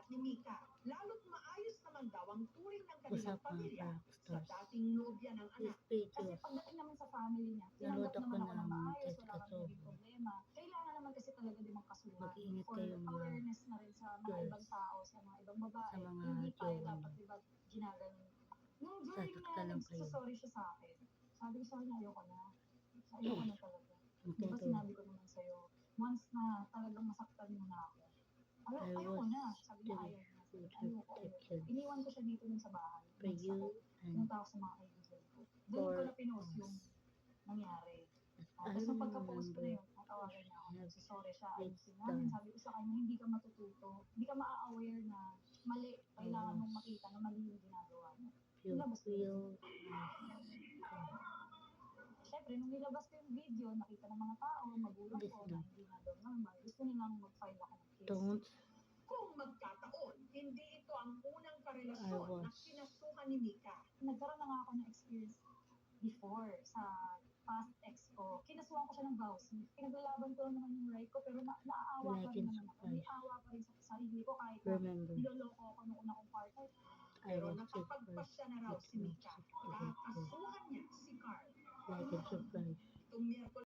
ni Mika, lalo't maayos naman daw ang turing ng kanilang Usap mga pamilya sa rockstars. dating nobya ng anak. These Kasi pages, pagdating naman sa family niya, nanood tinanggap ako naman ako ng ng maayos, Jessica wala kang naging Soho. problema. Kailangan naman kasi talaga din magkasuhan Mag-iingat for kayo mga awareness na rin sa mga girls, ibang tao, sa mga ibang sa babae. mga Hindi tayo jowa dapat, niyo. diba, ginaganon. Nung during Sasaktan na lang kayo. nagsasorry siya sa akin, sabi ko sa kanya, ayoko na. Ayoko na talaga. Di ba Makinig kayo. sinabi ko naman sa'yo, once na talagang masaktan mo na ako, I ayoko was na. Sabi niya, ayaw niya. still Ayoko. protection Iniwan ko siya dito dun sa bahay. for you and Pumunta ako sa mga kaibigan ko. Doon ko for na pinost yung us. nangyari. I Tapos nung don't pagka-post ko na remember yun, natawagan niya ako. I have Nagsisorry siya, this ayusin namin. done. Sabi ko sa kanya, hindi ka matututo. Hindi ka ma-aware na mali. Kailangan mong makita na mali yung ginagawa mo. You Nilabas ko yun. will Siyempre, nung nilabas ko yung video, nakita ng mga tao, magulang this ko, na done. hindi na daw normal. Gusto nilang mag-file ako ng case. Don't Kung magkataon, hindi ito ang unang I karelasyon na was kinasuhan ni Mika. Nagkaroon na nga ako ng experience before sa past ex ko. Kinasuhan ko siya ng vows. Pinaglalaban ko naman yung right ko, pero naaawa pa rin Like and naman ako. May subscribe. awa pa rin sa sarili ko kahit na Remember, niloloko ako nung una kong partner. I Pero was nakapagpasya na raw si Mika. Kakasuhan niya si Carl. like and subscribe. Itong Miyerkules